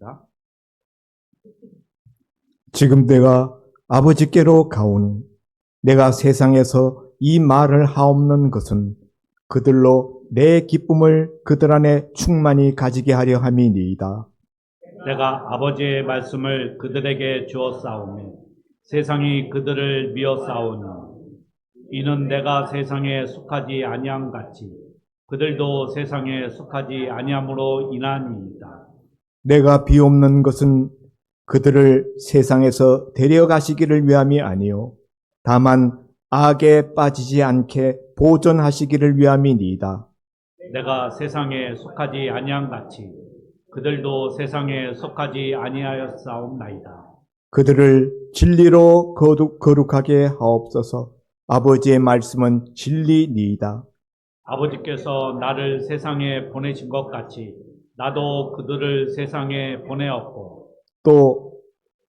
읽겠습니다. 지금 내가 아버지께로 가오니 내가 세상에서 이 말을 하옵는 것은 그들로 내 기쁨을 그들 안에 충만히 가지게 하려 함이니이다. 내가 아버지의 말씀을 그들에게 주었사오니 세상이 그들을 미워싸오니 이는 내가 세상에 속하지 아니함 같이 그들도 세상에 속하지 아니함으로 인하니이다. 내가 비옵는 것은 그들을 세상에서 데려가시기를 위함이 아니요 다만 악에 빠지지 않게 보존하시기를 위함이니이다. 내가 세상에 속하지 아니함 같이 그들도 세상에 속하지 아니하였사옵나이다. 그들을 진리로 거룩하게 하옵소서. 아버지의 말씀은 진리니이다. 아버지께서 나를 세상에 보내신 것 같이 나도 그들을 세상에 보내었고 또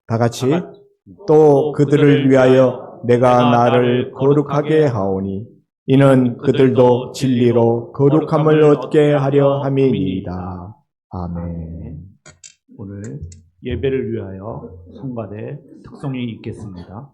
다같이 다같이 또 그들을 위하여 내가 나를 거룩하게 하오니 이는 그들도 진리로 거룩함을 얻게 하려 함이니이다. 아멘. 오늘 예배를 위하여 성가대 특송이 있겠습니다.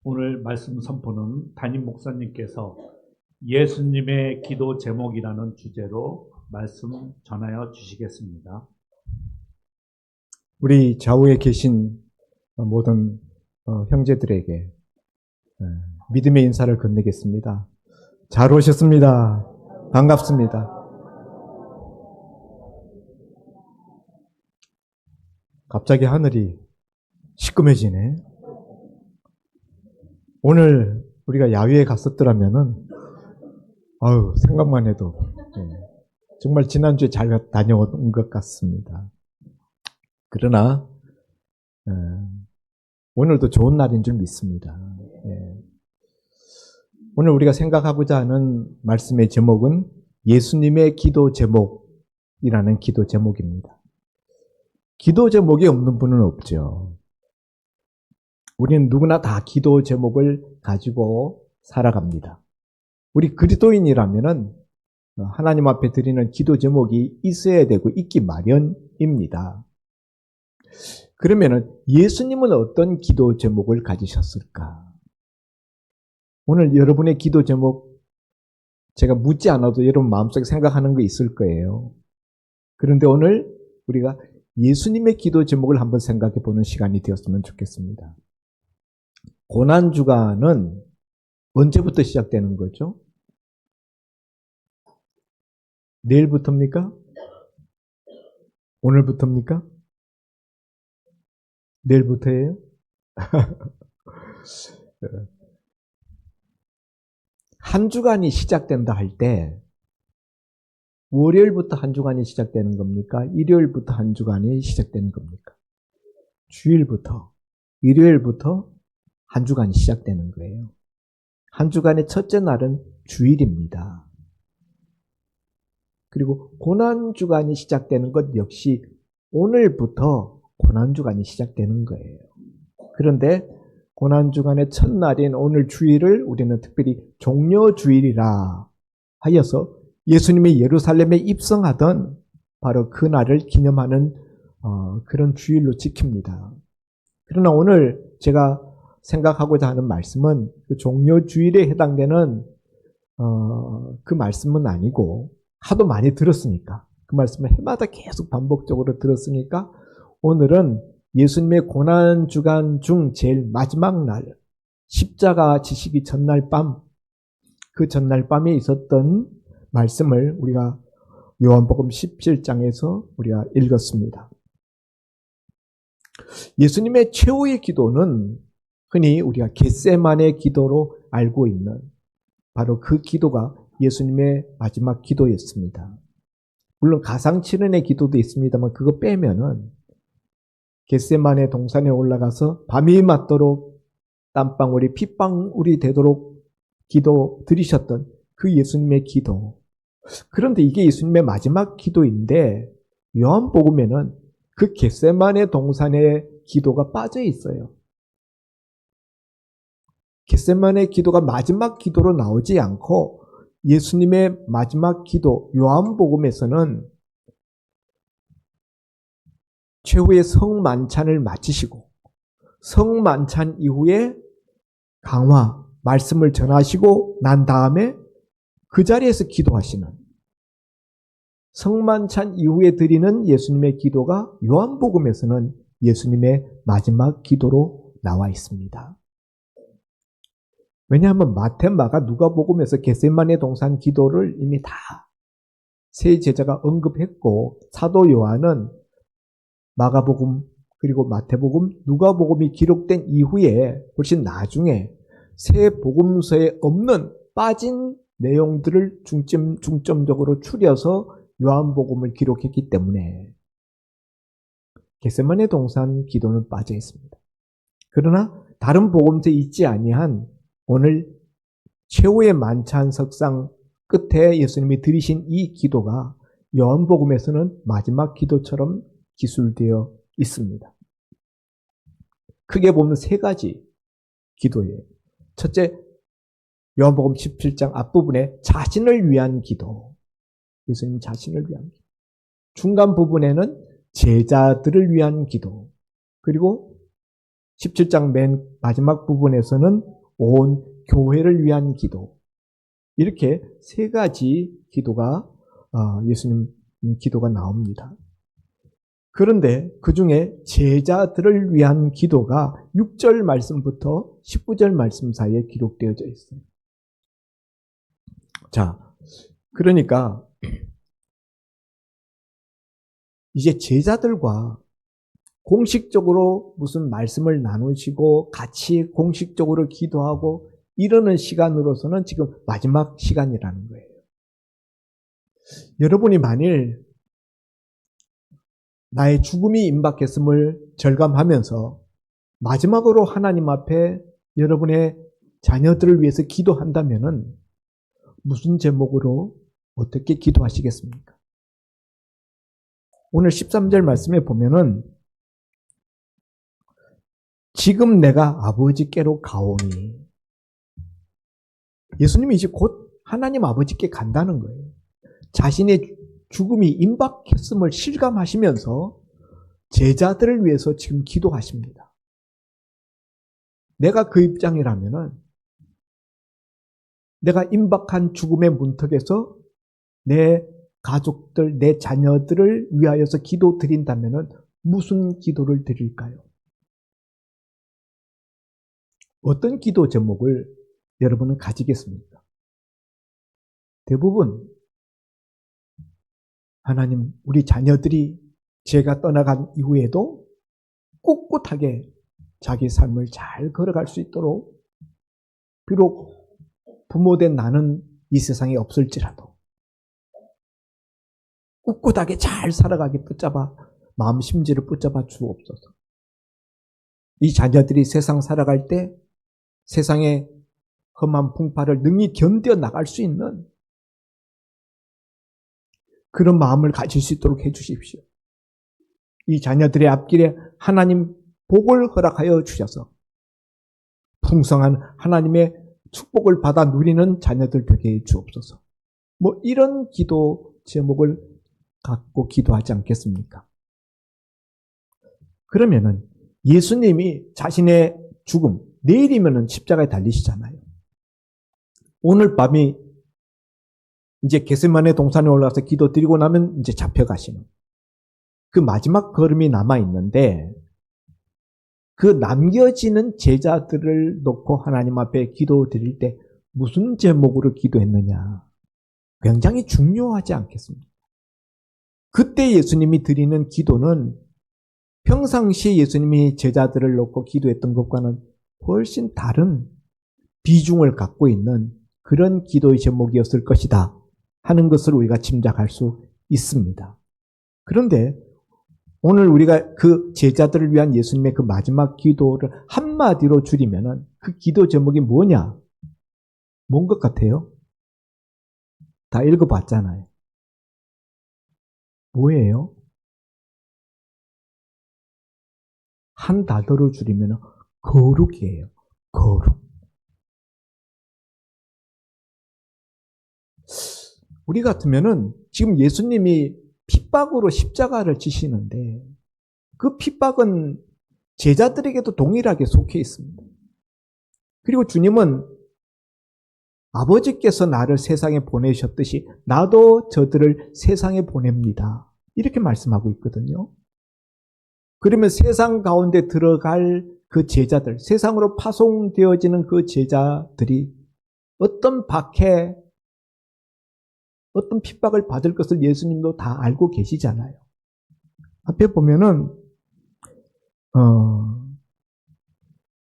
오늘 말씀 선포는 담임 목사님께서 예수님의 기도 제목이라는 주제로 말씀 전하여 주시겠습니다. 우리 좌우에 계신 모든 형제들에게 믿음의 인사를 건네겠습니다. 잘 오셨습니다. 반갑습니다. 갑자기 하늘이 시꺼매지네. 오늘 우리가 야외에 갔었더라면은 생각만 해도 정말 지난주에 잘 다녀온 것 같습니다. 그러나 오늘도 좋은 날인 줄 믿습니다. 오늘 우리가 생각하고자 하는 말씀의 제목은 예수님의 기도 제목이라는 기도 제목입니다. 기도 제목이 없는 분은 없죠. 우리는 누구나 다 기도 제목을 가지고 살아갑니다. 우리 그리스도인이라면은 하나님 앞에 드리는 기도 제목이 있어야 되고 있기 마련입니다. 그러면은 예수님은 어떤 기도 제목을 가지셨을까? 오늘 여러분의 기도 제목 제가 묻지 않아도 여러분 마음속에 생각하는 거 있을 거예요. 그런데 오늘 우리가 예수님의 기도 제목을 한번 생각해 보는 시간이 되었으면 좋겠습니다. 고난주간은 언제부터 시작되는 거죠? 내일부터입니까? 오늘부터입니까? 내일부터예요? 한 주간이 시작된다 할 때 월요일부터 한 주간이 시작되는 겁니까? 일요일부터 한 주간이 시작되는 겁니까? 주일부터, 일요일부터 한 주간이 시작되는 거예요. 한 주간의 첫째 날은 주일입니다. 그리고 고난주간이 시작되는 것 역시 오늘부터 고난주간이 시작되는 거예요. 그런데 고난주간의 첫날인 오늘 주일을 우리는 특별히 종려주일이라 하여서 예수님이 예루살렘에 입성하던 바로 그 날을 기념하는 그런 주일로 지킵니다. 그러나 오늘 제가 생각하고자 하는 말씀은 그 종려주일에 해당되는 그 말씀은 아니고 하도 많이 들었으니까 그 말씀을 해마다 계속 반복적으로 들었으니까 오늘은 예수님의 고난주간 중 제일 마지막 날 십자가 지시기 전날 밤 그 전날 밤에 있었던 말씀을 우리가 요한복음 17장에서 우리가 읽었습니다. 예수님의 최후의 기도는 흔히 우리가 겟세마네 기도로 알고 있는 바로 그 기도가 예수님의 마지막 기도였습니다. 물론 가상칠언의 기도도 있습니다만 그거 빼면은 겟세마네 동산에 올라가서 밤이 맞도록 땀방울이 핏방울이 되도록 기도 드리셨던 그 예수님의 기도. 그런데 이게 예수님의 마지막 기도인데 요한복음에는 그 겟세마네 동산의 기도가 빠져 있어요. 겟세마네 기도가 마지막 기도로 나오지 않고 예수님의 마지막 기도 요한복음에서는 최후의 성만찬을 마치시고 성만찬 이후에 강화, 말씀을 전하시고 난 다음에 그 자리에서 기도하시는 성만찬 이후에 드리는 예수님의 기도가 요한복음에서는 예수님의 마지막 기도로 나와 있습니다. 왜냐하면 마태, 마가, 누가복음에서 겟세마네 동산 기도를 이미 다 세 제자가 언급했고 사도 요한은 마가복음 그리고 마태복음, 누가복음이 기록된 이후에 훨씬 나중에 세 복음서에 없는 빠진 내용들을 중점적으로 추려서 요한복음을 기록했기 때문에 겟세마네 동산 기도는 빠져 있습니다. 그러나 다른 복음서에 있지 아니한 오늘 최후의 만찬 석상 끝에 예수님이 드리신 이 기도가 요한복음에서는 마지막 기도처럼 기술되어 있습니다. 크게 보면 세 가지 기도예요. 첫째, 요한복음 17장 앞부분에 자신을 위한 기도. 예수님 자신을 위한 기도. 중간 부분에는 제자들을 위한 기도. 그리고 17장 맨 마지막 부분에서는 온 교회를 위한 기도. 이렇게 세 가지 기도가 예수님 기도가 나옵니다. 그런데 그 중에 제자들을 위한 기도가 6절 말씀부터 19절 말씀 사이에 기록되어져 있어요. 자, 그러니까 이제 제자들과 공식적으로 무슨 말씀을 나누시고 같이 공식적으로 기도하고 이러는 시간으로서는 지금 마지막 시간이라는 거예요. 여러분이 만일 나의 죽음이 임박했음을 절감하면서 마지막으로 하나님 앞에 여러분의 자녀들을 위해서 기도한다면은 무슨 제목으로 어떻게 기도하시겠습니까? 오늘 13절 말씀에 보면은 지금 내가 아버지께로 가오니, 예수님이 이제 곧 하나님 아버지께 간다는 거예요. 자신의 죽음이 임박했음을 실감하시면서 제자들을 위해서 지금 기도하십니다. 내가 그 입장이라면은 내가 임박한 죽음의 문턱에서 내 가족들, 내 자녀들을 위하여서 기도 드린다면은 무슨 기도를 드릴까요? 어떤 기도 제목을 여러분은 가지겠습니까? 대부분 하나님, 우리 자녀들이 제가 떠나간 이후에도 꿋꿋하게 자기 삶을 잘 걸어갈 수 있도록, 비록 부모된 나는 이 세상에 없을지라도 꿋꿋하게 잘 살아가게 붙잡아, 마음 심지를 붙잡아 주옵소서. 이 자녀들이 세상 살아갈 때 세상의 험한 풍파를 능히 견뎌 나갈 수 있는 그런 마음을 가질 수 있도록 해주십시오. 이 자녀들의 앞길에 하나님 복을 허락하여 주셔서 풍성한 하나님의 축복을 받아 누리는 자녀들 되게 해 주옵소서. 뭐 이런 기도 제목을 갖고 기도하지 않겠습니까? 그러면은 예수님이 자신의 죽음, 내일이면은 십자가에 달리시잖아요. 오늘 밤이 이제 겟세마네 동산에 올라가서 기도 드리고 나면 이제 잡혀가시는 그 마지막 걸음이 남아있는데, 그 남겨지는 제자들을 놓고 하나님 앞에 기도 드릴 때 무슨 제목으로 기도했느냐, 굉장히 중요하지 않겠습니까? 그때 예수님이 드리는 기도는 평상시에 예수님이 제자들을 놓고 기도했던 것과는 훨씬 다른 비중을 갖고 있는 그런 기도의 제목이었을 것이다 하는 것을 우리가 짐작할 수 있습니다. 그런데 오늘 우리가 그 제자들을 위한 예수님의 그 마지막 기도를 한마디로 줄이면은 그 기도 제목이 뭐냐? 뭔 것 같아요? 다 읽어봤잖아요. 뭐예요? 한 단어로 줄이면 거룩이에요. 거룩. 우리 같으면은 지금 예수님이 핍박으로 십자가를 지시는데 그 핍박은 제자들에게도 동일하게 속해 있습니다. 그리고 주님은 아버지께서 나를 세상에 보내셨듯이 나도 저들을 세상에 보냅니다. 이렇게 말씀하고 있거든요. 그러면 세상 가운데 들어갈 그 제자들, 세상으로 파송되어지는 그 제자들이 어떤 박해, 어떤 핍박을 받을 것을 예수님도 다 알고 계시잖아요. 앞에 보면은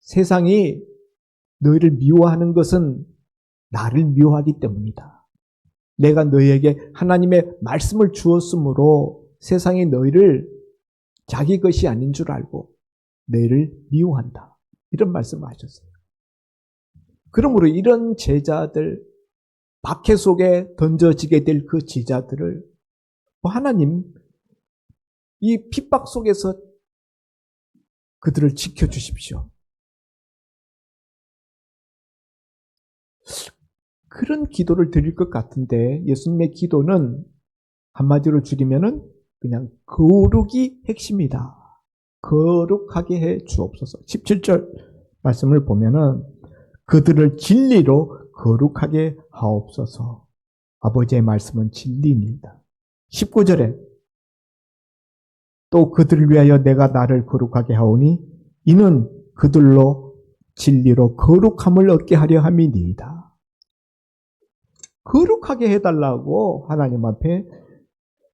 세상이 너희를 미워하는 것은 나를 미워하기 때문이다. 내가 너희에게 하나님의 말씀을 주었으므로 세상이 너희를 자기 것이 아닌 줄 알고 너희를 미워한다. 이런 말씀을 하셨어요. 그러므로 이런 제자들, 박해 속에 던져지게 될 그 제자들을 하나님 이 핍박 속에서 그들을 지켜주십시오. 그런 기도를 드릴 것 같은데 예수님의 기도는 한마디로 줄이면은 그냥 거룩이 핵심이다. 거룩하게 해 주옵소서. 17절 말씀을 보면은 그들을 진리로 거룩하게 하옵소서. 아버지의 말씀은 진리입니다. 19절에 또 그들을 위하여 내가 나를 거룩하게 하오니 이는 그들로 진리로 거룩함을 얻게 하려 함이니이다. 거룩하게 해달라고 하나님 앞에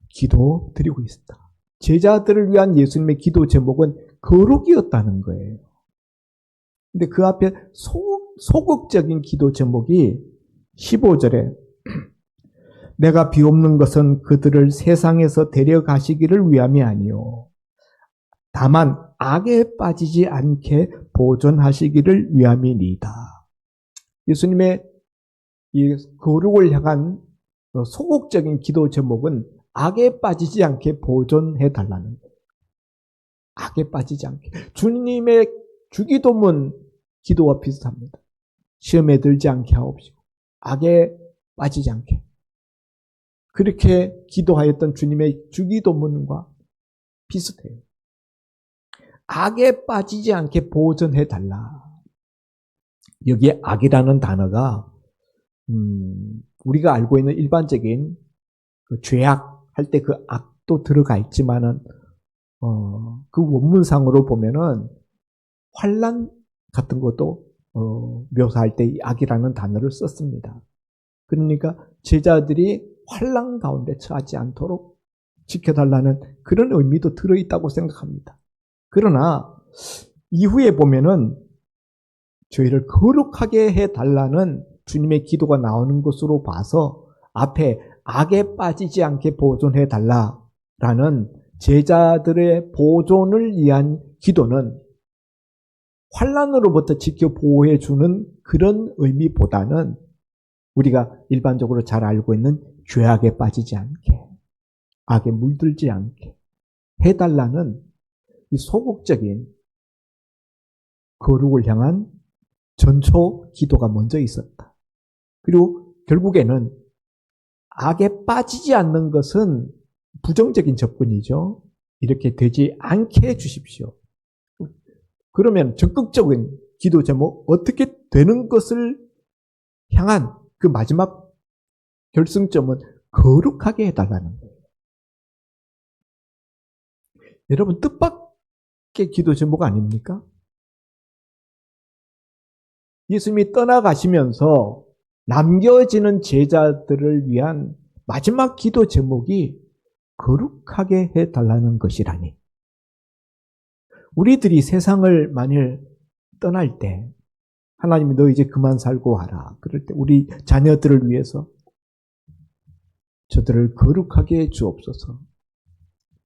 기도 드리고 있습니다. 제자들을 위한 예수님의 기도 제목은 거룩이었다는 거예요. 근데 그 앞에 소극적인 기도 제목이 15절에 내가 비옵는 것은 그들을 세상에서 데려가시기를 위함이 아니요 다만 악에 빠지지 않게 보존하시기를 위함이니이다. 예수님의 이 거룩을 향한 소극적인 기도 제목은 악에 빠지지 않게 보존해 달라는 거예요. 악에 빠지지 않게. 주님의 주기도문 기도와 비슷합니다. 시험에 들지 않게 하옵시고 악에 빠지지 않게. 그렇게 기도하였던 주님의 주기도문과 비슷해요. 악에 빠지지 않게 보존해 달라. 여기에 악이라는 단어가 우리가 알고 있는 일반적인 그 죄악 할 때 그 악도 들어가 있지만은 그 원문상으로 보면은 환난 같은 것도 묘사할 때 이 악이라는 단어를 썼습니다. 그러니까 제자들이 환난 가운데 처하지 않도록 지켜달라는 그런 의미도 들어있다고 생각합니다. 그러나 이후에 보면은 저희를 거룩하게 해달라는 주님의 기도가 나오는 것으로 봐서 앞에 악에 빠지지 않게 보존해달라라는 제자들의 보존을 위한 기도는 환난으로부터 지켜 보호해주는 그런 의미보다는 우리가 일반적으로 잘 알고 있는 죄악에 빠지지 않게, 악에 물들지 않게 해달라는 이 소극적인 거룩을 향한 전초 기도가 먼저 있었다. 그리고 결국에는 악에 빠지지 않는 것은 부정적인 접근이죠. 이렇게 되지 않게 해주십시오. 그러면 적극적인 기도 제목, 어떻게 되는 것을 향한 그 마지막 결승점은 거룩하게 해달라는 거예요. 여러분, 뜻밖의 기도 제목 아닙니까? 예수님이 떠나가시면서 남겨지는 제자들을 위한 마지막 기도 제목이 거룩하게 해달라는 것이라니. 우리들이 세상을 만일 떠날 때 하나님이 너 이제 그만 살고 와라. 그럴 때 우리 자녀들을 위해서 저들을 거룩하게 해 주옵소서.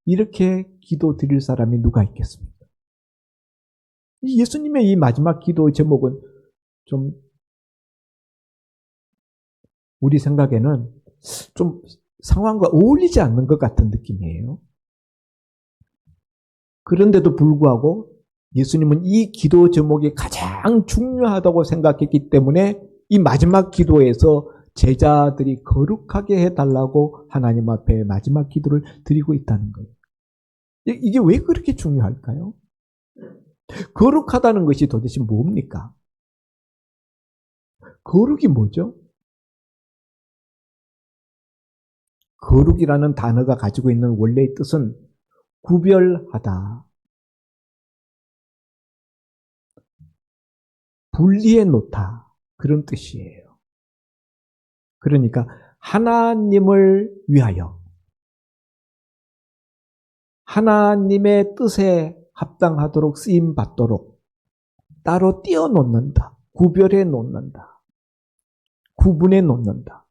이렇게 기도 드릴 사람이 누가 있겠습니까? 예수님의 이 마지막 기도 제목은 좀 우리 생각에는 좀 상황과 어울리지 않는 것 같은 느낌이에요. 그런데도 불구하고 예수님은 이 기도 제목이 가장 중요하다고 생각했기 때문에 이 마지막 기도에서 제자들이 거룩하게 해달라고 하나님 앞에 마지막 기도를 드리고 있다는 거예요. 이게 왜 그렇게 중요할까요? 거룩하다는 것이 도대체 뭡니까? 거룩이 뭐죠? 거룩이라는 단어가 가지고 있는 원래의 뜻은 구별하다, 분리해 놓다, 그런 뜻이에요. 그러니까 하나님을 위하여 하나님의 뜻에 합당하도록 쓰임받도록 따로 띄어놓는다, 구별해 놓는다, 구분해 놓는다.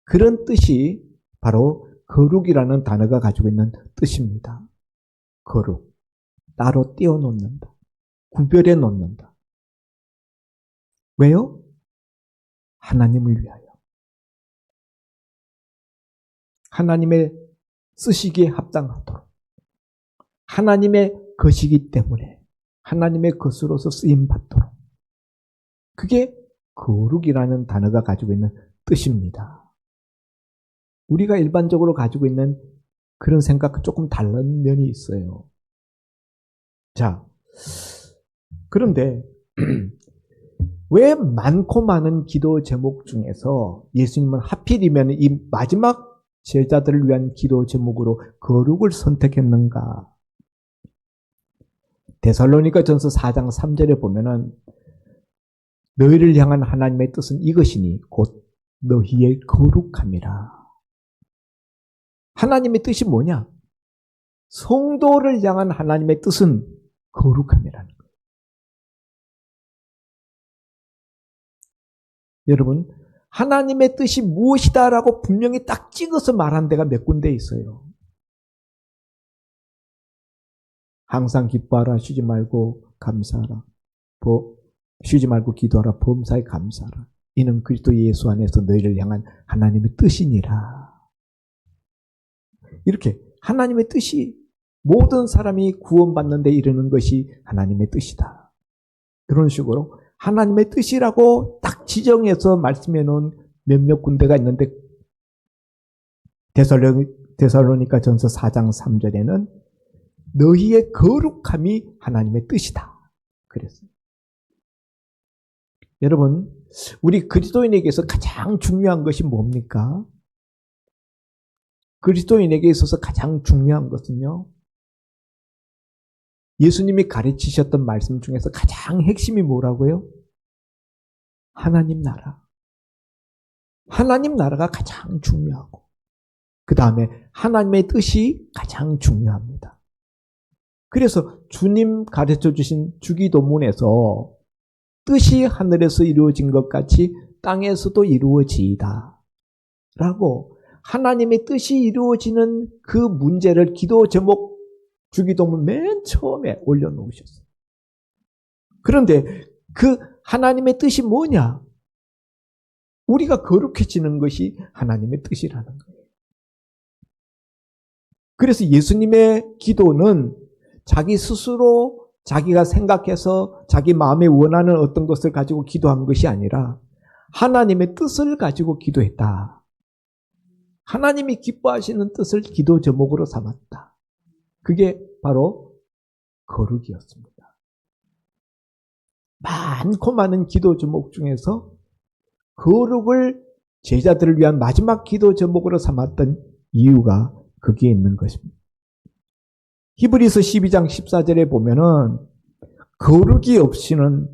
그런 뜻이 바로 거룩이라는 단어가 가지고 있는 뜻입니다. 거룩, 따로 띄어놓는다, 구별해 놓는다. 왜요? 하나님을 위하여. 하나님의 쓰시기에 합당하도록. 하나님의 것이기 때문에 하나님의 것으로서 쓰임받도록. 그게 거룩이라는 단어가 가지고 있는 뜻입니다. 우리가 일반적으로 가지고 있는 그런 생각과 조금 다른 면이 있어요. 자, 그런데 왜 많고 많은 기도 제목 중에서 예수님은 하필이면 이 마지막 제자들을 위한 기도 제목으로 거룩을 선택했는가? 데살로니가전서 4장 3절에 보면은 너희를 향한 하나님의 뜻은 이것이니 곧 너희의 거룩함이라. 하나님의 뜻이 뭐냐? 성도를 향한 하나님의 뜻은 거룩함이라는 거예요. 여러분, 하나님의 뜻이 무엇이다라고 분명히 딱 찍어서 말한 데가 몇 군데 있어요. 항상 기뻐하라, 쉬지 말고 감사하라. 쉬지 말고 기도하라, 범사에 감사하라. 이는 그리스도 예수 안에서 너희를 향한 하나님의 뜻이니라. 이렇게 하나님의 뜻이 모든 사람이 구원받는 데 이르는 것이 하나님의 뜻이다. 그런 식으로 하나님의 뜻이라고 딱 지정해서 말씀해 놓은 몇몇 군데가 있는데 데살로니가 전서 4장 3절에는 너희의 거룩함이 하나님의 뜻이다. 그랬어요. 여러분, 우리 그리스도인에게서 가장 중요한 것이 뭡니까? 그리스도인에게 있어서 가장 중요한 것은요, 예수님이 가르치셨던 말씀 중에서 가장 핵심이 뭐라고요? 하나님 나라. 하나님 나라가 가장 중요하고, 그 다음에 하나님의 뜻이 가장 중요합니다. 그래서 주님 가르쳐 주신 주기도문에서 뜻이 하늘에서 이루어진 것 같이 땅에서도 이루어지이다 라고 하나님의 뜻이 이루어지는 그 문제를 기도 제목 주기도문 맨 처음에 올려놓으셨어요. 그런데 그 하나님의 뜻이 뭐냐? 우리가 거룩해지는 것이 하나님의 뜻이라는 거예요. 그래서 예수님의 기도는 자기 스스로 자기가 생각해서 자기 마음에 원하는 어떤 것을 가지고 기도한 것이 아니라 하나님의 뜻을 가지고 기도했다. 하나님이 기뻐하시는 뜻을 기도 제목으로 삼았다. 그게 바로 거룩이었습니다. 많고 많은 기도 제목 중에서 거룩을 제자들을 위한 마지막 기도 제목으로 삼았던 이유가 거기에 있는 것입니다. 히브리서 12장 14절에 보면은 거룩이 없이는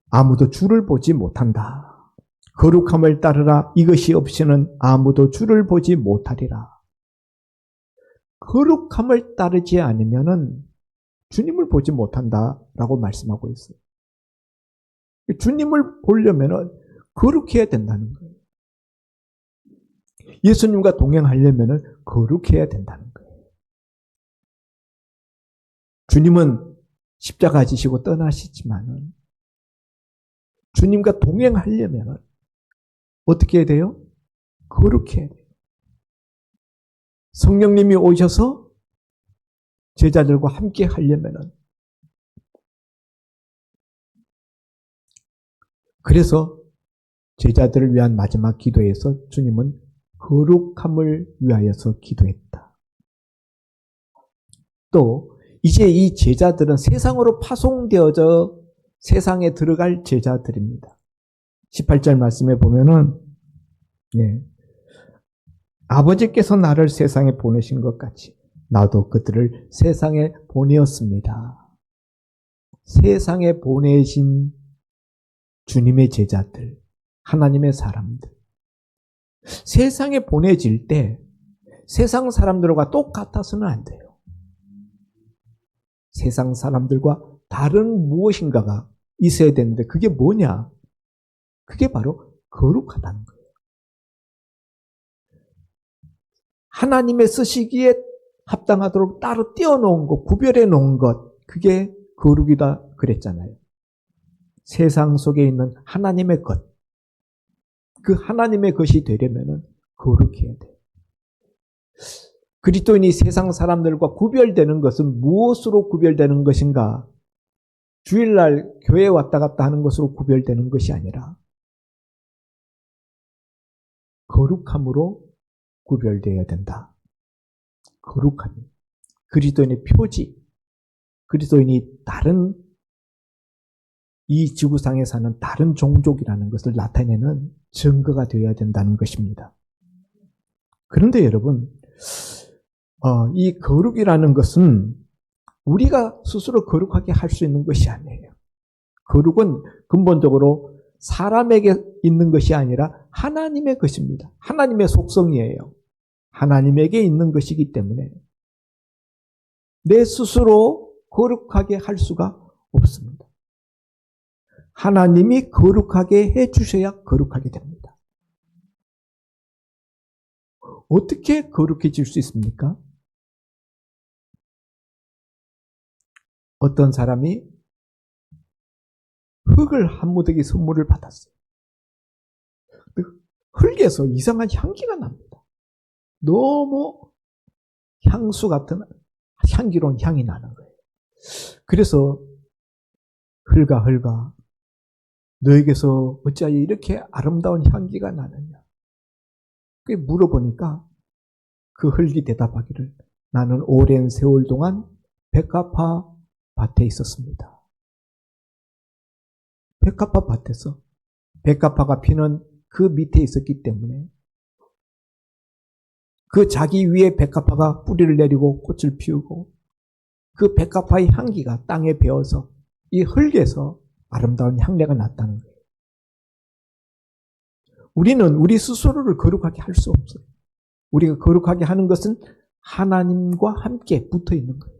아무도 주를 보지 못한다. 거룩함을 따르라. 이것이 없이는 아무도 주를 보지 못하리라. 거룩함을 따르지 않으면은 주님을 보지 못한다라고 말씀하고 있어요. 주님을 보려면은 거룩해야 된다는 거예요. 예수님과 동행하려면은 거룩해야 된다는 거예요. 주님은 십자가 지시고 떠나시지만은 주님과 동행하려면은 어떻게 해야 돼요? 거룩해야 돼요. 성령님이 오셔서 제자들과 함께 하려면은 그래서 제자들을 위한 마지막 기도에서 주님은 거룩함을 위하여서 기도했다. 또 이제 이 제자들은 세상으로 파송되어져 세상에 들어갈 제자들입니다. 18절 말씀에 보면은 아버지께서 나를 세상에 보내신 것 같이 나도 그들을 세상에 보내었습니다. 세상에 보내신 주님의 제자들, 하나님의 사람들. 세상에 보내질 때 세상 사람들과 똑같아서는 안 돼요. 세상 사람들과 다른 무엇인가가 있어야 되는데 그게 뭐냐? 그게 바로 거룩하다는 거예요. 하나님의 쓰시기에 합당하도록 따로 띄워놓은 것, 구별해 놓은 것, 그게 거룩이다 그랬잖아요. 세상 속에 있는 하나님의 것, 그 하나님의 것이 되려면 거룩해야 돼요. 그리스도인이 세상 사람들과 구별되는 것은 무엇으로 구별되는 것인가? 주일날 교회에 왔다 갔다 하는 것으로 구별되는 것이 아니라 거룩함으로 구별되어야 된다. 거룩함. 그리스도인의 표지. 그리스도인이 다른 이 지구상에 사는 다른 종족이라는 것을 나타내는 증거가 되어야 된다는 것입니다. 그런데 여러분, 이 거룩이라는 것은 우리가 스스로 거룩하게 할 수 있는 것이 아니에요. 거룩은 근본적으로 사람에게 있는 것이 아니라 하나님의 것입니다. 하나님의 속성이에요. 하나님에게 있는 것이기 때문에 내 스스로 거룩하게 할 수가 없습니다. 하나님이 거룩하게 해주셔야 거룩하게 됩니다. 어떻게 거룩해질 수 있습니까? 어떤 사람이 흙을 한 무더기 선물을 받았어요. 흙에서 이상한 향기가 납니다. 너무 향수 같은 향기로운 향이 나는 거예요. 그래서 흙아 너에게서 어찌하여 이렇게 아름다운 향기가 나느냐. 그 물어보니까 그 흙이 대답하기를 나는 오랜 세월 동안 백합화 밭에 있었습니다. 백합화 밭에서 백합화가 피는 그 밑에 있었기 때문에 그 자기 위에 백합화가 뿌리를 내리고 꽃을 피우고 그 백합화의 향기가 땅에 배어서 이 흙에서 아름다운 향내가 났다는 거예요. 우리는 우리 스스로를 거룩하게 할 수 없어요. 우리가 거룩하게 하는 것은 하나님과 함께 붙어 있는 거예요.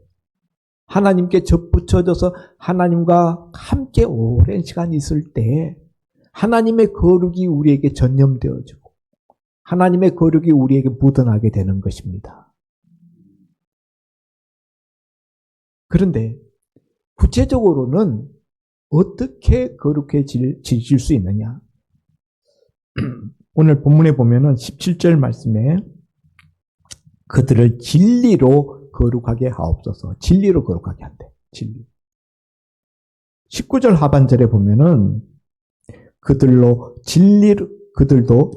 하나님께 접붙여져서 하나님과 함께 오랜 시간 있을 때 하나님의 거룩이 우리에게 전염되어지고 하나님의 거룩이 우리에게 묻어나게 되는 것입니다. 그런데 구체적으로는 어떻게 거룩해질 수 있느냐? 오늘 본문에 보면은 17절 말씀에 그들을 진리로 거룩하게 하옵소서. 진리로 거룩하게 한대. 진리. 19절 하반절에 보면은 그들도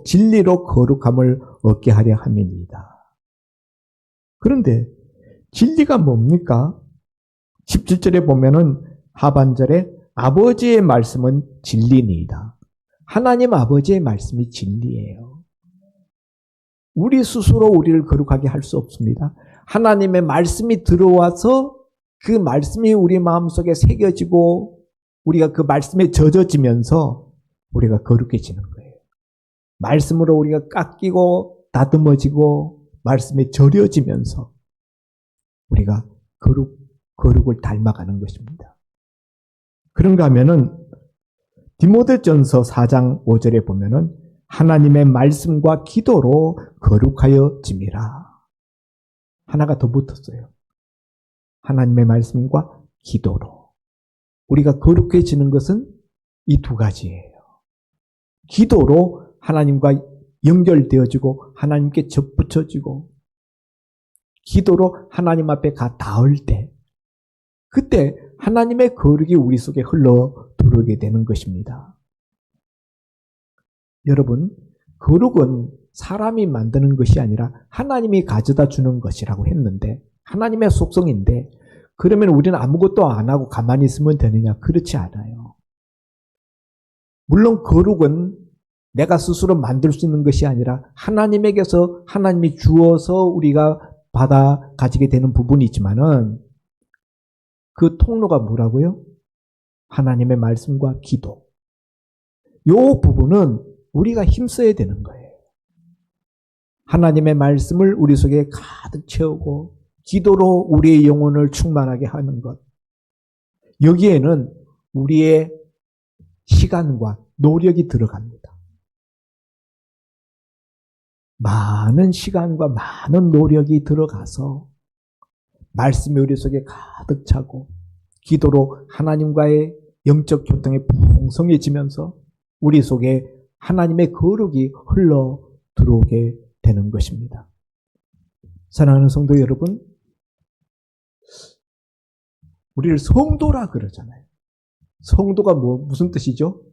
진리로 거룩함을 얻게 하려 함이니이다. 그런데 진리가 뭡니까? 17절에 보면은 하반절에 아버지의 말씀은 진리니이다. 하나님 아버지의 말씀이 진리예요. 우리 스스로 우리를 거룩하게 할 수 없습니다. 하나님의 말씀이 들어와서 그 말씀이 우리 마음속에 새겨지고 우리가 그 말씀에 젖어지면서 우리가 거룩해지는 거예요. 말씀으로 우리가 깎이고 다듬어지고 말씀에 절여지면서 우리가 거룩을 닮아가는 것입니다. 그런가 하면은 디모데전서 4장 5절에 보면은 하나님의 말씀과 기도로 거룩하여짐이라. 하나가 더 붙었어요. 하나님의 말씀과 기도로. 우리가 거룩해지는 것은 이 두 가지예요. 기도로 하나님과 연결되어지고 하나님께 접붙여지고 기도로 하나님 앞에 닿을 때 그때 하나님의 거룩이 우리 속에 흘러 들어오게 되는 것입니다. 여러분, 거룩은 사람이 만드는 것이 아니라 하나님이 가져다 주는 것이라고 했는데 하나님의 속성인데 그러면 우리는 아무것도 안 하고 가만히 있으면 되느냐? 그렇지 않아요. 물론 거룩은 내가 스스로 만들 수 있는 것이 아니라 하나님에게서 하나님이 주어서 우리가 받아 가지게 되는 부분이 있지만은 그 통로가 뭐라고요? 하나님의 말씀과 기도. 이 부분은 우리가 힘써야 되는 거예요. 하나님의 말씀을 우리 속에 가득 채우고 기도로 우리의 영혼을 충만하게 하는 것. 여기에는 우리의 시간과 노력이 들어갑니다. 많은 시간과 많은 노력이 들어가서 말씀이 우리 속에 가득 차고 기도로 하나님과의 영적 교통이 풍성해지면서 우리 속에 하나님의 거룩이 흘러 들어오게 되는 것입니다. 사랑하는 성도 여러분, 우리를 성도라 그러잖아요. 성도가 무슨 뜻이죠?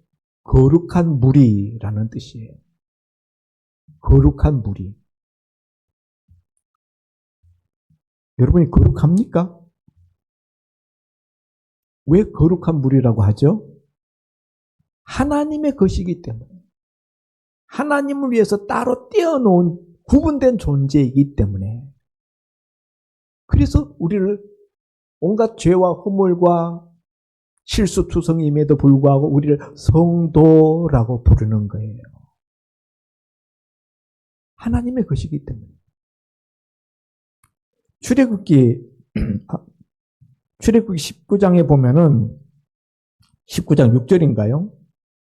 거룩한 무리라는 뜻이에요. 거룩한 무리. 여러분이 거룩합니까? 왜 거룩한 무리라고 하죠? 하나님의 것이기 때문에, 하나님을 위해서 따로 떼어놓은 구분된 존재이기 때문에, 그래서 우리를 온갖 죄와 허물과 실수투성임에도 불구하고 우리를 성도라고 부르는 거예요. 하나님의 것이기 때문에. 출애굽기 19장에 보면은 19장 6절인가요?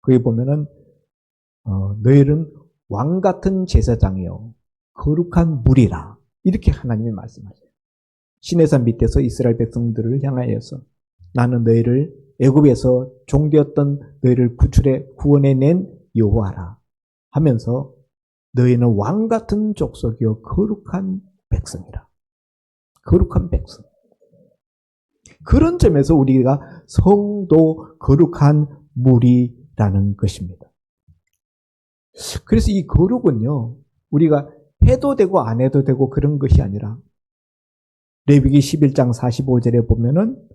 거기 보면은 너희는 왕 같은 제사장이요 거룩한 무리라 이렇게 하나님이 말씀하세요. 시내산 밑에서 이스라엘 백성들을 향하여서 나는 너희를 애굽에서 종되었던 너희를 구원해낸 여호와라 하면서 너희는 왕 같은 족속이요 거룩한 백성이라. 거룩한 백성. 그런 점에서 우리가 성도 거룩한 무리라는 것입니다. 그래서 이 거룩은요, 우리가 해도 되고 안 해도 되고 그런 것이 아니라 레위기 11장 45절에 보면은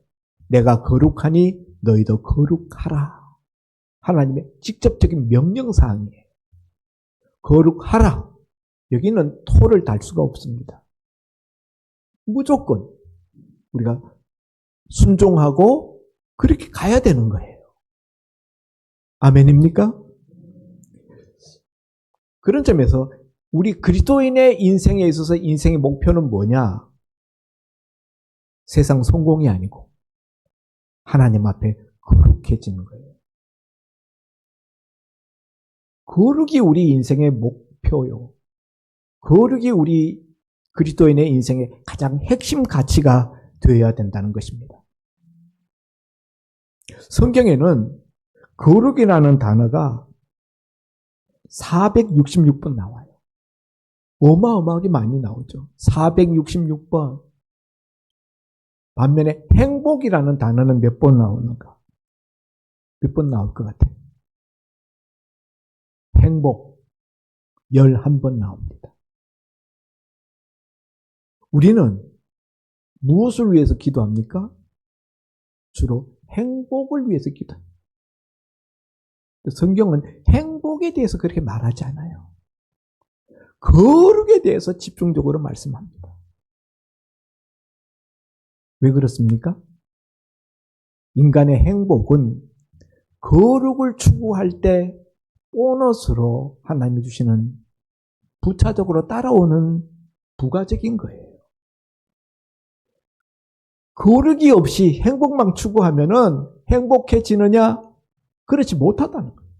내가 거룩하니 너희도 거룩하라. 하나님의 직접적인 명령사항이에요. 거룩하라. 여기는 토를 달 수가 없습니다. 무조건 우리가 순종하고 그렇게 가야 되는 거예요. 아멘입니까? 그런 점에서 우리 그리스도인의 인생에 있어서 인생의 목표는 뭐냐? 세상 성공이 아니고 하나님 앞에 거룩해지는 거예요. 거룩이 우리 인생의 목표요. 거룩이 우리 그리스도인의 인생의 가장 핵심 가치가 되어야 된다는 것입니다. 성경에는 거룩이라는 단어가 466번 나와요. 어마어마하게 많이 나오죠. 466번. 반면에 행복이라는 단어는 몇 번 나오는가? 몇 번 나올 것 같아요? 행복 11번 나옵니다. 우리는 무엇을 위해서 기도합니까? 주로 행복을 위해서 기도합니다. 성경은 행복에 대해서 그렇게 말하지 않아요. 거룩에 대해서 집중적으로 말씀합니다. 왜 그렇습니까? 인간의 행복은 거룩을 추구할 때 보너스로 하나님이 주시는 부차적으로 따라오는 부가적인 거예요. 거룩이 없이 행복만 추구하면은 행복해지느냐? 그렇지 못하다는 거예요.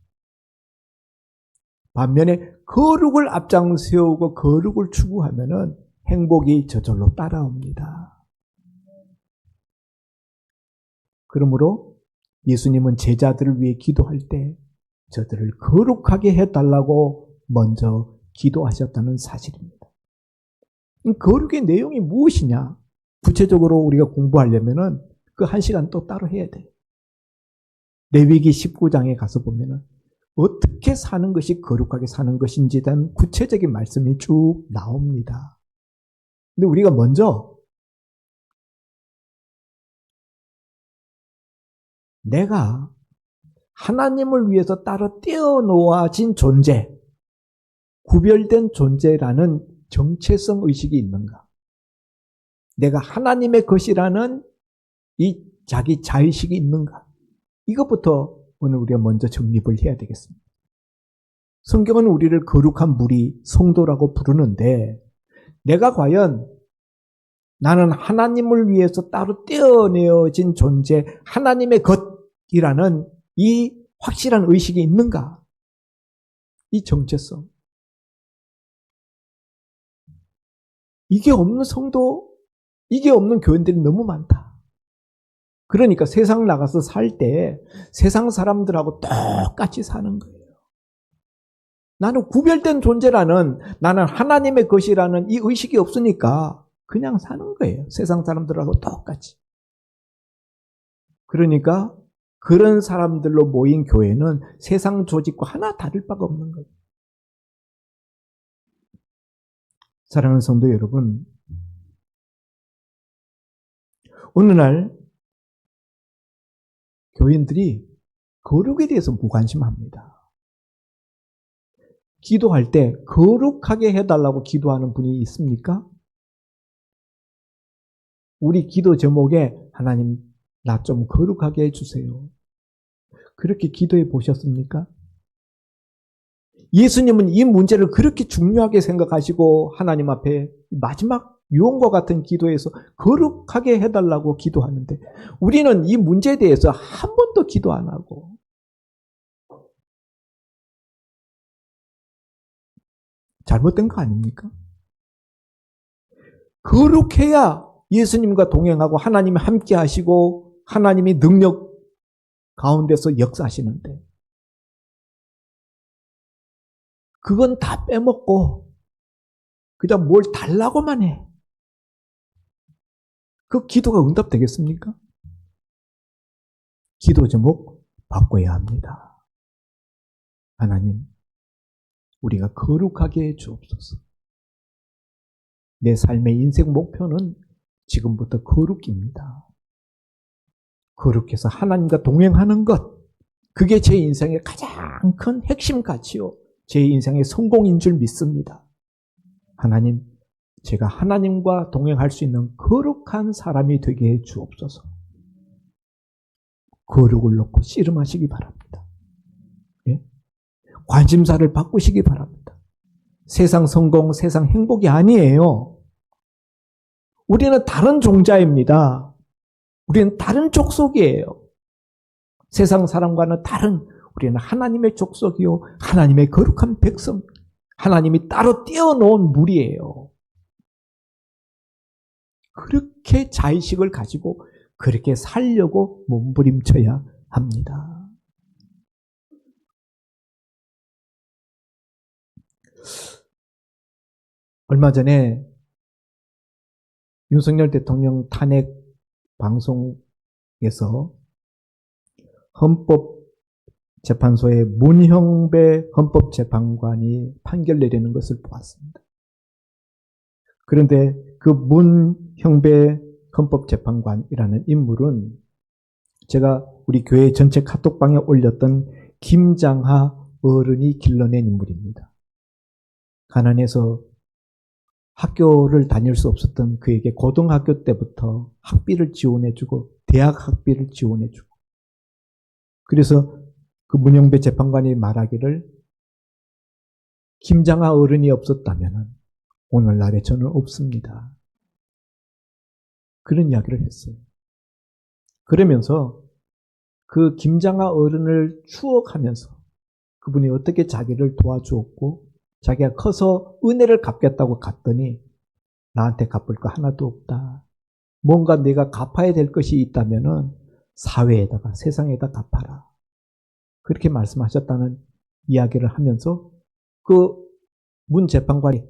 반면에 거룩을 앞장 세우고 거룩을 추구하면은 행복이 저절로 따라옵니다. 그러므로 예수님은 제자들을 위해 기도할 때 저들을 거룩하게 해달라고 먼저 기도하셨다는 사실입니다. 거룩의 내용이 무엇이냐? 구체적으로 우리가 공부하려면은 그 1시간 또 따로 해야 돼요. 레위기 19장에 가서 보면은 어떻게 사는 것이 거룩하게 사는 것인지에 대한 구체적인 말씀이 쭉 나옵니다. 근데 우리가 먼저 내가 하나님을 위해서 따로 떼어놓아진 존재, 구별된 존재라는 정체성 의식이 있는가? 내가 하나님의 것이라는 이 자기 자의식이 있는가? 이것부터 오늘 우리가 먼저 정립을 해야 되겠습니다. 성경은 우리를 거룩한 무리, 성도라고 부르는데 내가 과연 나는 하나님을 위해서 따로 떼어내어진 존재, 하나님의 것이라는 이 확실한 의식이 있는가? 이 정체성. 이게 없는 성도, 이게 없는 교인들이 너무 많다. 그러니까 세상 나가서 살 때 세상 사람들하고 똑같이 사는 거예요. 나는 구별된 존재라는, 나는 하나님의 것이라는 이 의식이 없으니까 그냥 사는 거예요. 세상 사람들하고 똑같이. 그러니까 그런 사람들로 모인 교회는 세상 조직과 하나 다를 바가 없는 거예요. 사랑하는 성도 여러분, 어느 날 교인들이 거룩에 대해서 무관심합니다. 기도할 때 거룩하게 해달라고 기도하는 분이 있습니까? 우리 기도 제목에 하나님 나 좀 거룩하게 해주세요. 그렇게 기도해 보셨습니까? 예수님은 이 문제를 그렇게 중요하게 생각하시고 하나님 앞에 마지막 유언과 같은 기도에서 거룩하게 해달라고 기도하는데 우리는 이 문제에 대해서 한 번도 기도 안 하고 잘못된 거 아닙니까? 거룩해야 예수님과 동행하고 하나님이 함께 하시고 하나님이 능력 가운데서 역사하시는데 그건 다 빼먹고 그냥 뭘 달라고만 해. 그 기도가 응답되겠습니까? 기도 제목 바꿔야 합니다. 하나님, 우리가 거룩하게 해 주옵소서. 내 삶의 인생 목표는 지금부터 거룩입니다. 거룩해서 하나님과 동행하는 것, 그게 제 인생의 가장 큰 핵심 가치요. 제 인생의 성공인 줄 믿습니다. 하나님, 제가 하나님과 동행할 수 있는 거룩한 사람이 되게 해 주옵소서. 거룩을 놓고 씨름하시기 바랍니다. 예? 관심사를 바꾸시기 바랍니다. 세상 성공, 세상 행복이 아니에요. 우리는 다른 종자입니다. 우리는 다른 족속이에요. 세상 사람과는 다른 우리는 하나님의 족속이요. 하나님의 거룩한 백성, 하나님이 따로 떼어놓은 무리예요. 그렇게 자의식을 가지고 그렇게 살려고 몸부림쳐야 합니다. 얼마 전에 윤석열 대통령 탄핵 방송에서 헌법재판소의 문형배 헌법재판관이 판결 내리는 것을 보았습니다. 그런데 그 문형배 헌법재판관이라는 인물은 제가 우리 교회 전체 카톡방에 올렸던 김장하 어른이 길러낸 인물입니다. 가난해서 학교를 다닐 수 없었던 그에게 고등학교 때부터 학비를 지원해주고 대학 학비를 지원해주고 그래서 그 문영배 재판관이 말하기를 김장하 어른이 없었다면 오늘날에 저는 없습니다. 그런 이야기를 했어요. 그러면서 그 김장하 어른을 추억하면서 그분이 어떻게 자기를 도와주었고 자기가 커서 은혜를 갚겠다고 갔더니 나한테 갚을 거 하나도 없다. 뭔가 내가 갚아야 될 것이 있다면 사회에다가 세상에다 갚아라. 그렇게 말씀하셨다는 이야기를 하면서 그 문 재판관이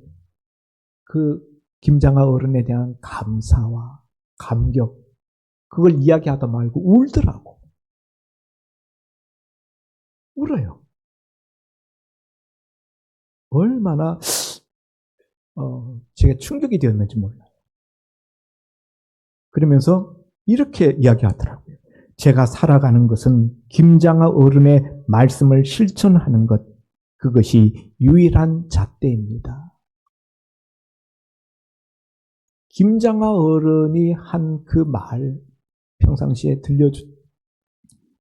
그 김장하 어른에 대한 감사와 감격 그걸 이야기하다 말고 울더라고. 울어요. 얼마나 제가 충격이 되었는지 몰라요. 그러면서 이렇게 이야기하더라고요. 제가 살아가는 것은 김장하 어른의 말씀을 실천하는 것, 그것이 유일한 잣대입니다. 김장하 어른이 한 그 말, 평상시에 들려준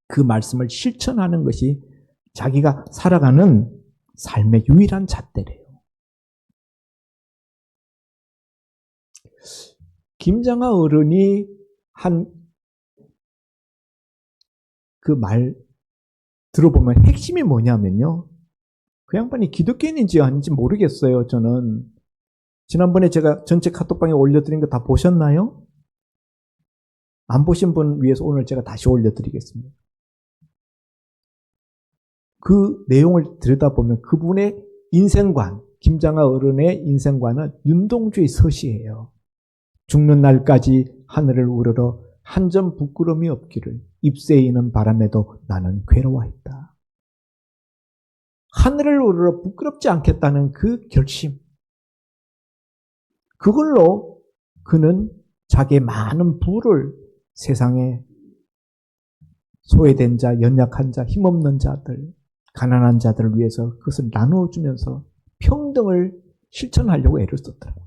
그 말씀을 실천하는 것이 자기가 살아가는 삶의 유일한 잣대래요. 김장하 어른이 한 그 말 들어보면 핵심이 뭐냐면요. 그 양반이 기독교인인지 아닌지 모르겠어요. 저는 지난번에 제가 전체 카톡방에 올려드린 거 다 보셨나요? 안 보신 분 위해서 오늘 제가 다시 올려드리겠습니다. 그 내용을 들여다보면 그분의 인생관, 김장하 어른의 인생관은 윤동주의 서시예요. 죽는 날까지 하늘을 우러러 한 점 부끄러움이 없기를 입새이는 바람에도 나는 괴로워했다. 하늘을 우러러 부끄럽지 않겠다는 그 결심. 그걸로 그는 자기의 많은 부를 세상에 소외된 자, 연약한 자, 힘없는 자들, 가난한 자들을 위해서 그것을 나누어주면서 평등을 실천하려고 애를 썼더라고요.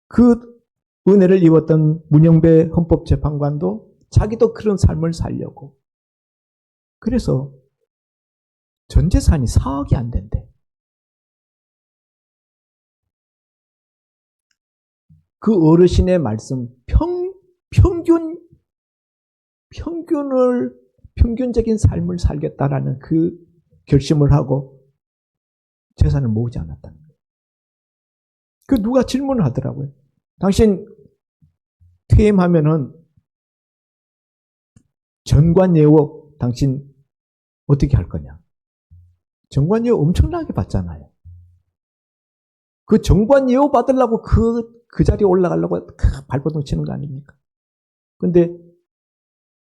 그 은혜를 입었던 문영배 헌법재판관도 자기도 그런 삶을 살려고. 그래서 전 재산이 4억이 안 된대. 그 어르신의 말씀, 평균적인 삶을 살겠다라는 그 결심을 하고 재산을 모으지 않았다는 거예요. 그 누가 질문을 하더라고요. 당신 퇴임하면은 전관예우 당신 어떻게 할 거냐? 전관예우 엄청나게 받잖아요. 그 전관예우 받으려고 그 자리에 올라가려고 발버둥 치는 거 아닙니까? 근데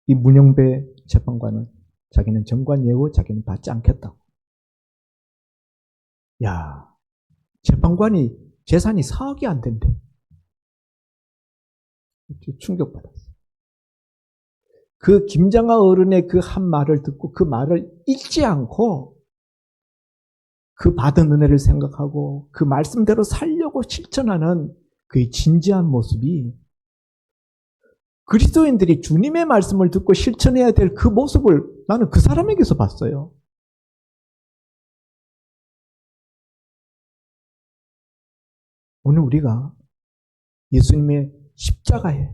이 문영배 재판관은 자기는 전관예우 자기는 받지 않겠다고. 야, 재판관이 재산이 4억이 안 된대. 충격받았어요. 그 김장하 어른의 그 한 말을 듣고 그 말을 잊지 않고 그 받은 은혜를 생각하고 그 말씀대로 살려고 실천하는 그의 진지한 모습이 그리스도인들이 주님의 말씀을 듣고 실천해야 될 그 모습을 나는 그 사람에게서 봤어요. 오늘 우리가 예수님의 십자가에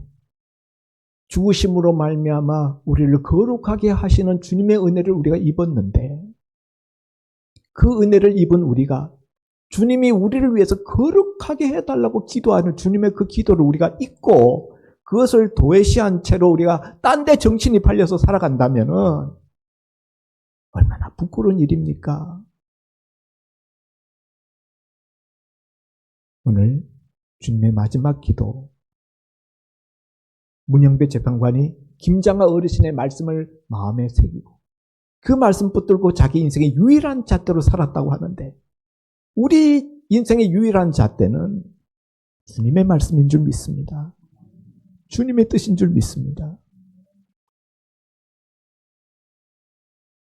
죽으심으로 말미암아 우리를 거룩하게 하시는 주님의 은혜를 우리가 입었는데 그 은혜를 입은 우리가 주님이 우리를 위해서 거룩하게 해달라고 기도하는 주님의 그 기도를 우리가 잊고 그것을 도외시한 채로 우리가 딴 데 정신이 팔려서 살아간다면 얼마나 부끄러운 일입니까? 오늘 주님의 마지막 기도, 문영배 재판관이 김장하 어르신의 말씀을 마음에 새기고 그 말씀 붙들고 자기 인생의 유일한 잣대로 살았다고 하는데 우리 인생의 유일한 잣대는 주님의 말씀인 줄 믿습니다. 주님의 뜻인 줄 믿습니다.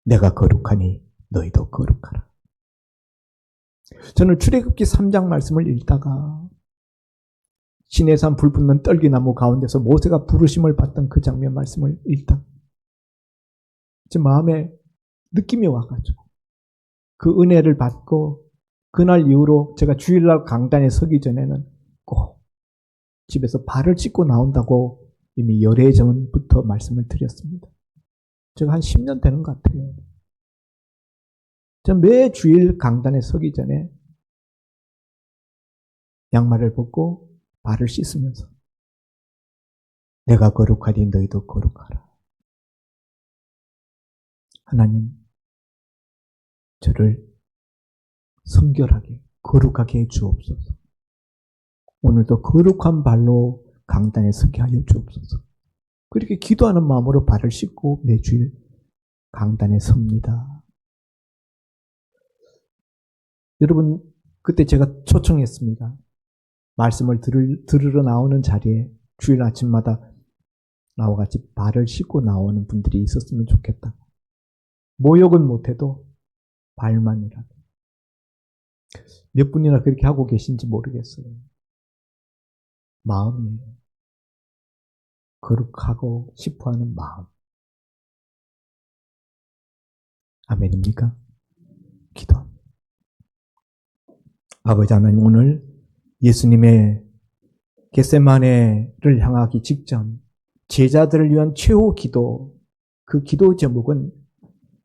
내가 거룩하니 너희도 거룩하라. 저는 출애굽기 3장 말씀을 읽다가 시내산 불 붙는 떨기나무 가운데서 모세가 부르심을 받던 그 장면 말씀을 읽다 제 마음에 느낌이 와가지고 그 은혜를 받고 그날 이후로 제가 주일날 강단에 서기 전에는 꼭 집에서 발을 씻고 나온다고 이미 열애 전부터 말씀을 드렸습니다. 제가 한 10년 되는 것 같아요. 전 매 주일 강단에 서기 전에 양말을 벗고 발을 씻으면서 내가 거룩하니 너희도 거룩하라. 하나님, 저를 성결하게 거룩하게 해 주옵소서. 오늘도 거룩한 발로 강단에 서게 하여 주옵소서. 그렇게 기도하는 마음으로 발을 씻고 매주일 강단에 섭니다. 여러분, 그때 제가 초청했습니다. 말씀을 들으러 나오는 자리에 주일 아침마다 나와 같이 발을 씻고 나오는 분들이 있었으면 좋겠다. 모욕은 못해도 발만이라도. 몇 분이나 그렇게 하고 계신지 모르겠어요. 마음이에요. 거룩하고 싶어하는 마음. 아멘입니까? 기도합니다. 아버지 하나님, 오늘 예수님의 겟세마네를 향하기 직전 제자들을 위한 최후 기도, 그 기도 제목은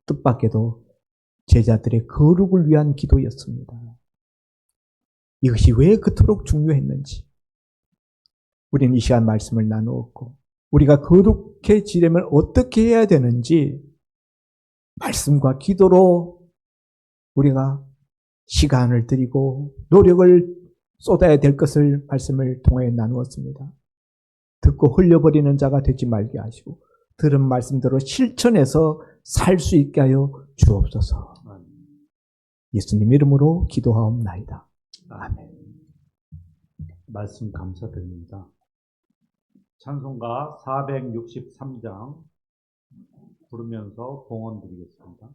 뜻밖에도 제자들의 거룩을 위한 기도였습니다. 이것이 왜 그토록 중요했는지 우리는 이 시간 말씀을 나누었고 우리가 거룩해지려면 어떻게 해야 되는지 말씀과 기도로 우리가 시간을 들이고 노력을 쏟아야 될 것을 말씀을 통해 나누었습니다. 듣고 흘려버리는 자가 되지 말게 하시고 들은 말씀대로 실천해서 살 수 있게 하여 주옵소서. 예수님 이름으로 기도하옵나이다. 아멘. 말씀 감사드립니다. 찬송가 463장 부르면서 봉헌 드리겠습니다.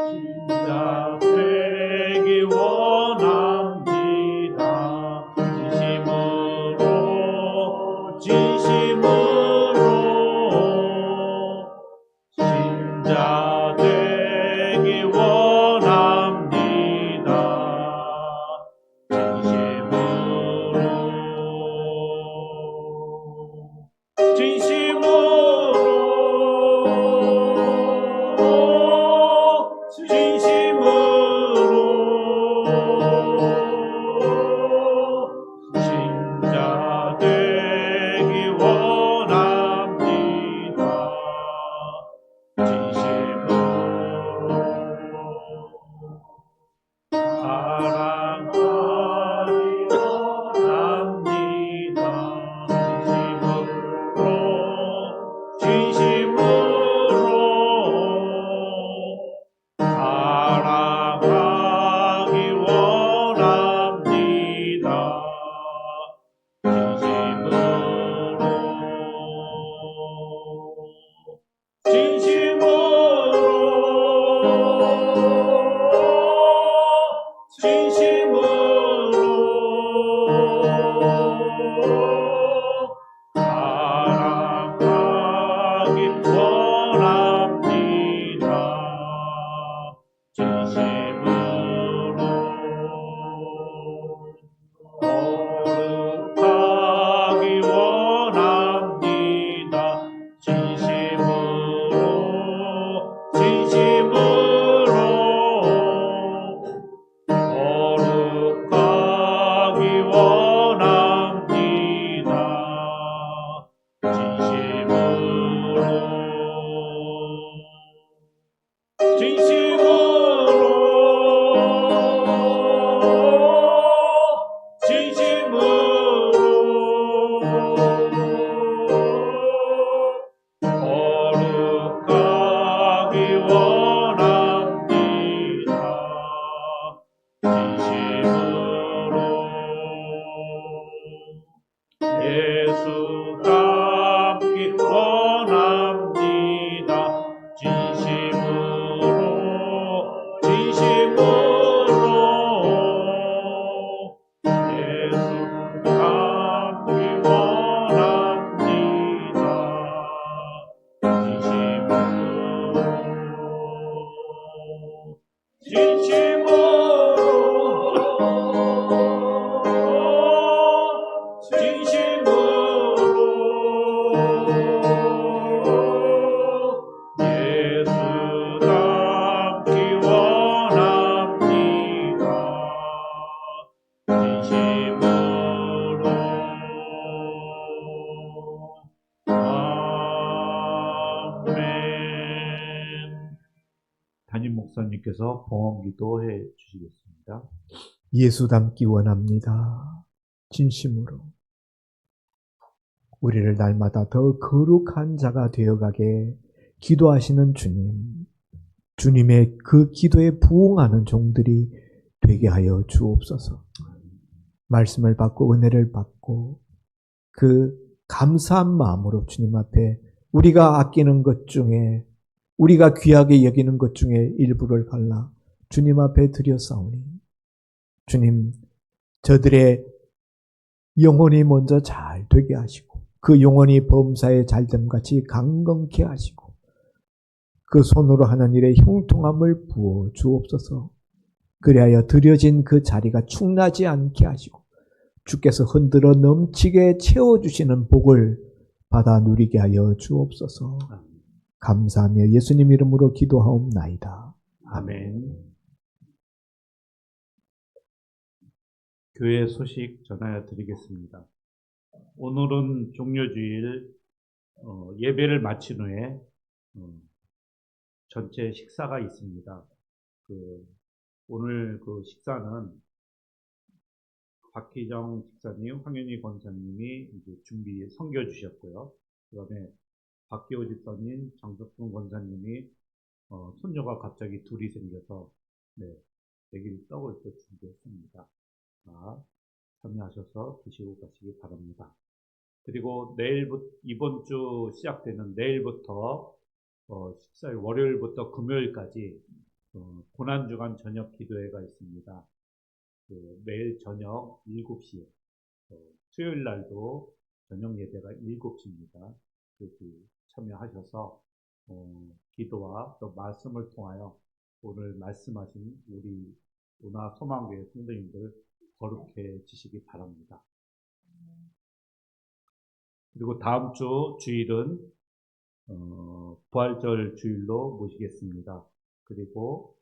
진짜 되기 원합니다. 진심으로 진짜 되기 원합니다. 진짜 되기 원합니다. 사랑하기 원합니다. 진심으로 사랑하기 원합니다. 사랑하기 원합니다. 진심으로 거룩하기 원합니다. 진심으로 거룩하기 원합니다. 거룩하기 원합니다. 진심으로 예수 닮기 원합니다. 진심으로 예수 닮기 원합니다. 예수 닮기 원합니다. 진심으로 아멘. 담임 목사님께서 봉헌 기도해 주시겠습니다. 예수 닮기 원합니다. 진심으로. 우리를 날마다 더 거룩한 자가 되어가게 기도하시는 주님. 주님의 그 기도에 부응하는 종들이 되게 하여 주옵소서. 말씀을 받고 은혜를 받고 그 감사한 마음으로 주님 앞에 우리가 아끼는 것 중에 우리가 귀하게 여기는 것 중에 일부를 갈라 주님 앞에 드렸사오니 주님 저들의 영혼이 먼저 잘 되게 하시고 그 영혼이 범사에 잘됨같이 강건케 하시고 그 손으로 하는 일에 형통함을 부어 주옵소서. 그리하여 드려진 그 자리가 축나지 않게 하시고 주께서 흔들어 넘치게 채워주시는 복을 받아 누리게 하여 주옵소서. 감사하며 예수님 이름으로 기도하옵나이다. 아멘. 교회 소식 전하여 드리겠습니다. 오늘은 종료주일 예배를 마친 후에 전체 식사가 있습니다. 오늘 그 식사는 박희정 집사님, 황현희 권사님이 이제 준비 섬겨 주셨고요. 그다음에 박기호 집사님, 장석순 권사님이 손녀가 갑자기 둘이 생겨서 대길 떡을 또 준비했습니다. 자, 참여하셔서 드시고 가시기 바랍니다. 그리고 이번 주 시작되는 내일부터 식사일 월요일부터 금요일까지 고난주간 저녁 기도회가 있습니다. 매일 저녁 7시에 수요일 날도 저녁 예배가 7시입니다. 그래서 참여하셔서 기도와 또 말씀을 통하여 오늘 말씀하신 우리 운하 소망교회 성도님들 거룩해지시기 바랍니다. 그리고 다음 주 주일은 부활절 주일로 모시겠습니다. 그리고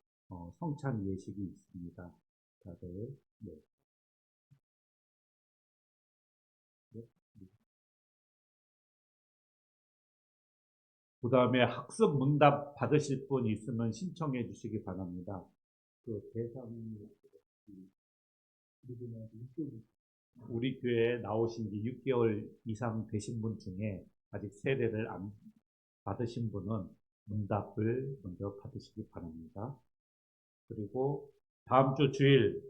성찬 예식이 있습니다. 다들 그 다음에 학습 문답 받으실 분 있으면 신청해 주시기 바랍니다. 그 대상이 우리 교회에 나오신 지 6개월 이상 되신 분 중에 아직 세례를 안 받으신 분은 문답을 먼저 받으시기 바랍니다. 그리고 다음 주 주일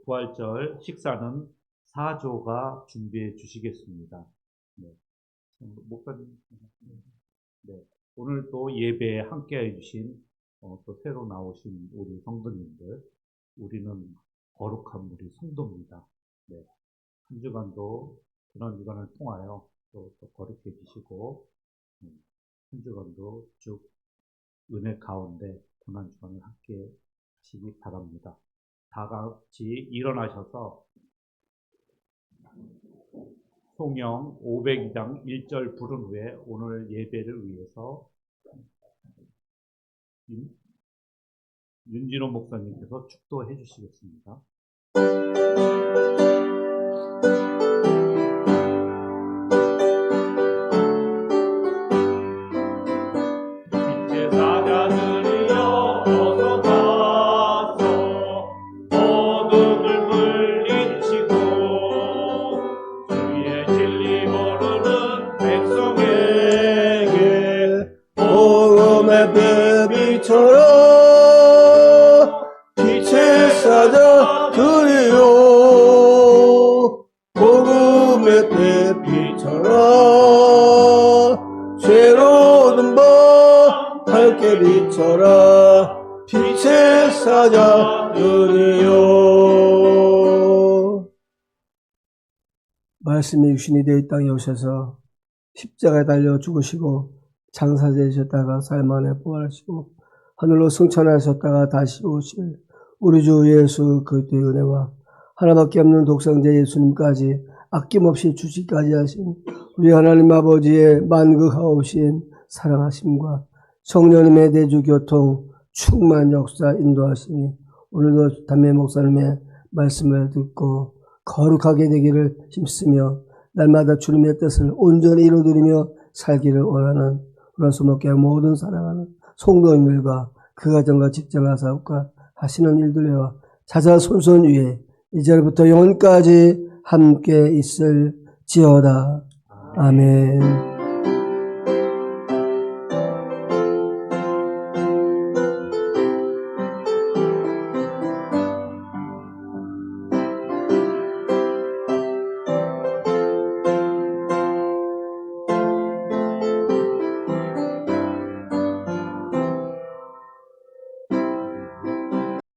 부활절 식사는 사조가 준비해 주시겠습니다. 목사님, 오늘 또 예배에 함께 해주신 또 새로 나오신 우리 성도님들, 우리는 거룩한 우리 성도입니다. 한 주간도 그런 주간을 통하여 또 거룩해지시고 한 주간도 쭉 은혜 가운데 고난 주간을 함께 하시기 바랍니다. 다 같이 일어나셔서 송영 502장 1절 부른 후에 오늘 예배를 위해서 윤진호 목사님께서 축도해 주시겠습니다. 빛의 사자들이여 어서 가서 어둠을 물리치고 주의 진리 모르는 백성에게 복음의 빛비춰라 빛의 사자들이여 복음의 빛비춰라 새로운 밤 밝게 비춰라 빛의 사자들이여. 말씀이 육신이 되어 이 땅에 오셔서 십자가에 달려 죽으시고 장사되셨다가 사흘 만에 부활하시고 하늘로 승천하셨다가 다시 오실 우리 주 예수 그리스도의 은혜와 하나밖에 없는 독생자 예수님까지 아낌없이 주시까지 하신 우리 하나님 아버지의 만극하오신 사랑하심과 성령님의 내주 교통 충만 역사 인도하심이 오늘도 담임 목사님의 말씀을 듣고 거룩하게 되기를 힘쓰며 날마다 주님의 뜻을 온전히 이루어드리며 살기를 원하는 우라소목교회 모든 사랑하는 성도님들과 그 가정과 직장과 사업과 하시는 일들과 자자손손 위에 이제부터 영원까지 함께 있을지어다. 아멘.